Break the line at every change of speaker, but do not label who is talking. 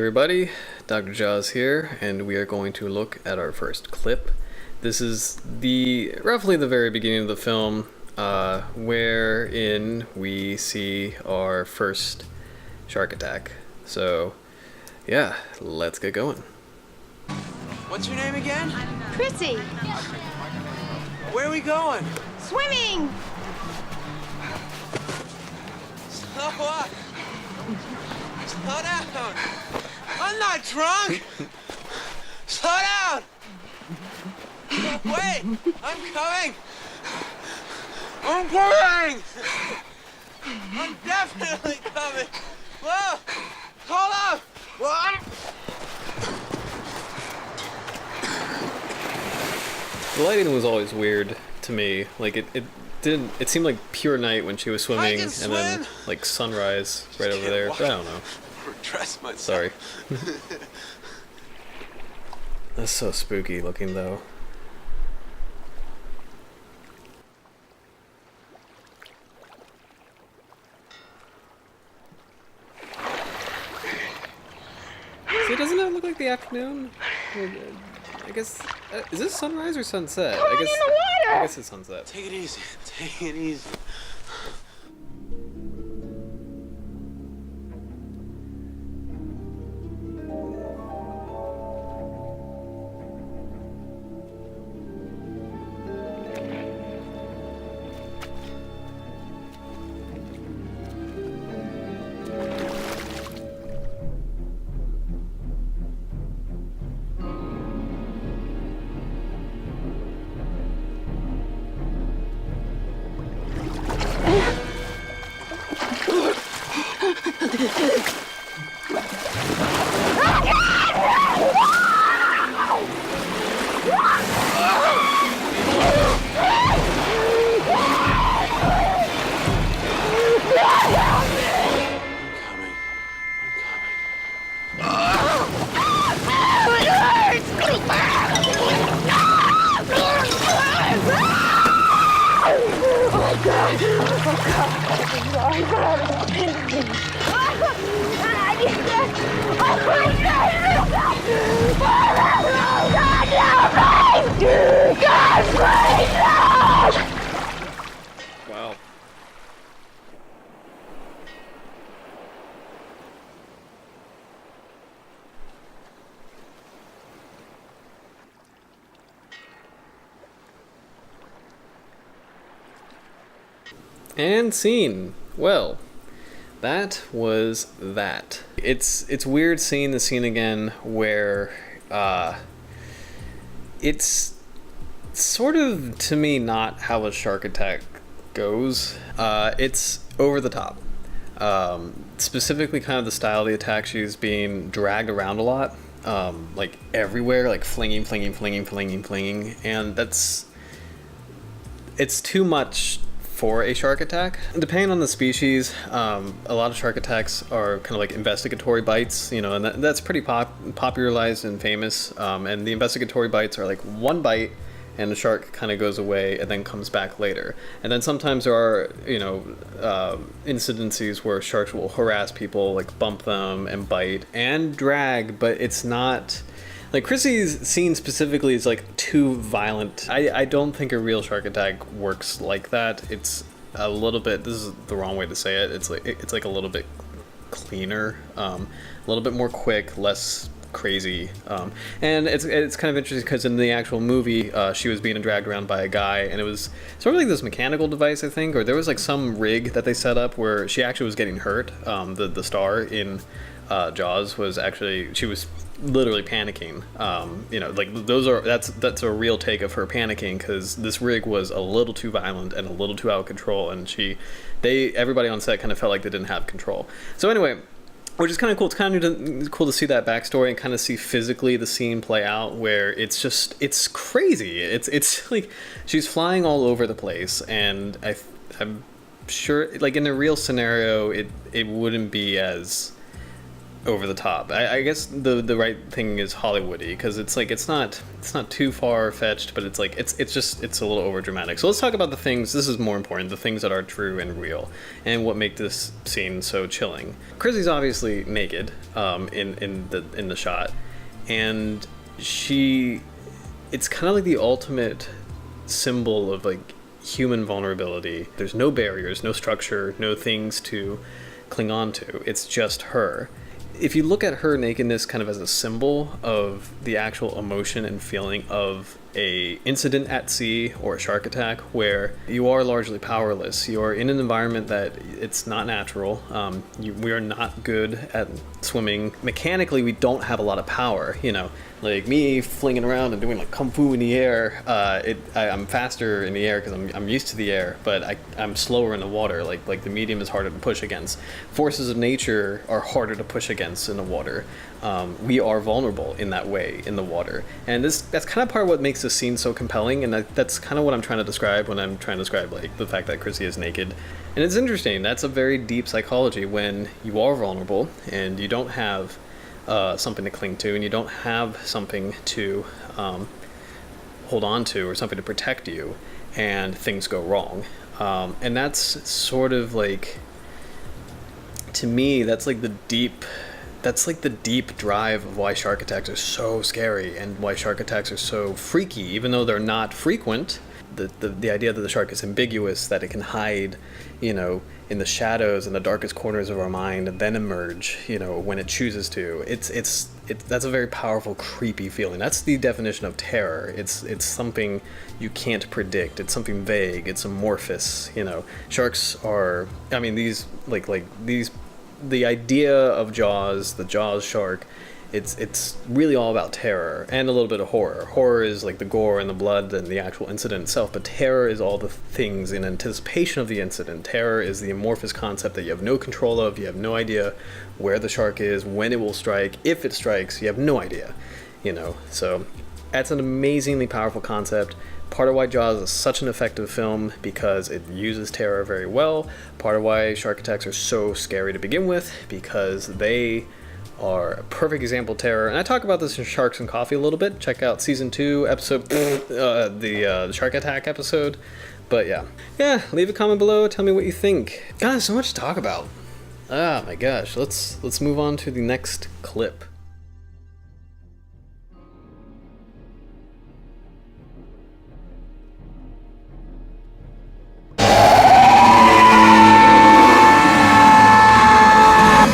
Everybody, Dr. Jaws here, and we are going to look at our first clip. This is roughly the very beginning of the film, wherein we see our first shark attack. So, yeah, let's get going.
What's your name again?
Chrissy,
Where are we going?
swimming!
Slow up. Slow down. I'm not drunk. Slow down. Wait, I'm coming. I'm coming. I'm definitely coming. Whoa, hold up. What?
The lighting was always weird to me. Like, it seemed like pure night when she was swimming,
can
and then,
swim.
like, sunrise right over
can't
there.
walk.
But I don't know.
Or dress myself.
Sorry. That's so spooky looking, though. See, doesn't it look like the afternoon? I guess, is this sunrise or sunset? I guess it's sunset.
Take it easy. Take it easy. I'm coming.
Wow. And scene. Well, that was that. It's weird seeing the scene again where it's sort of, to me, not how a shark attack goes. It's over the top. Specifically kind of the style of the attack. She's being dragged around a lot, like everywhere, like flinging, and it's too much for a shark attack. Depending on the species, a lot of shark attacks are kind of like investigatory bites, you know, and that's pretty popularized and famous. And the investigatory bites are like one bite and the shark kind of goes away and then comes back later. And then sometimes there are, you know, incidences where sharks will harass people, like bump them and bite and drag, but it's not... Like, Chrissy's scene specifically is, like, too violent. I don't think a real shark attack works like that. It's a little bit... This is the wrong way to say it. It's like a little bit cleaner. A little bit more quick, less crazy. And it's kind of interesting because in the actual movie, she was being dragged around by a guy, and it was sort of like this mechanical device, I think, or there was, like, some rig that they set up where she actually was getting hurt. The star in Jaws was actually... She was literally panicking. You know, like that's a real take of her panicking because this rig was a little too violent and a little too out of control, and everybody on set kind of felt like they didn't have control. So anyway, which is kind of cool. It's kind of cool to see that backstory and kind of see physically the scene play out where it's crazy. It's like she's flying all over the place, and I'm sure, like, in a real scenario, it wouldn't be as over the top. I guess the right thing is Hollywoody, because it's like it's not too far fetched, but it's like it's a little over dramatic. So let's talk about the things. This is more important. The things that are true and real, and what make this scene so chilling. Chrissy's obviously naked in the shot, and it's kind of like the ultimate symbol of like human vulnerability. There's no barriers, no structure, no things to cling on to. It's just her. If you look at her nakedness kind of as a symbol of the actual emotion and feeling of a incident at sea or a shark attack where you are largely powerless, you are in an environment that it's not natural, we are not good at swimming. Mechanically, we don't have a lot of power, like me flinging around and doing like kung fu in the air. I'm faster in the air because I'm used to the air, but I'm slower in the water. Like the medium is harder to push against. Forces of nature are harder to push against in the water. We are vulnerable in that way in the water, and that's kind of part of what makes this scene so compelling, and that's kind of what I'm trying to describe when I'm trying to describe like the fact that Chrissy is naked. And it's interesting. That's a very deep psychology when you are vulnerable and you don't have something to cling to, and you don't have something to hold on to or something to protect you, and things go wrong. And that's sort of like, to me, that's like the deep drive of why shark attacks are so scary and why shark attacks are so freaky, even though they're not frequent. The idea that the shark is ambiguous, that it can hide, in the shadows and the darkest corners of our mind and then emerge, when it chooses to. That's a very powerful, creepy feeling. That's the definition of terror. It's something you can't predict. It's something vague. It's amorphous. Sharks are. I mean, these these. The idea of Jaws, the Jaws shark, it's really all about terror and a little bit of horror. Horror is like the gore and the blood and the actual incident itself, but terror is all the things in anticipation of the incident. Terror is the amorphous concept that you have no control of. You have no idea where the shark is, when it will strike, if it strikes. You have no idea, So that's an amazingly powerful concept. Part of why Jaws is such an effective film, because it uses terror very well. Part of why shark attacks are so scary to begin with, because they are a perfect example of terror. And I talk about this in Sharks and Coffee a little bit. Check out season 2 episode, the shark attack episode. But yeah, leave a comment below. Tell me what you think. God, there's so much to talk about. Ah, my gosh. Let's move on to the next clip.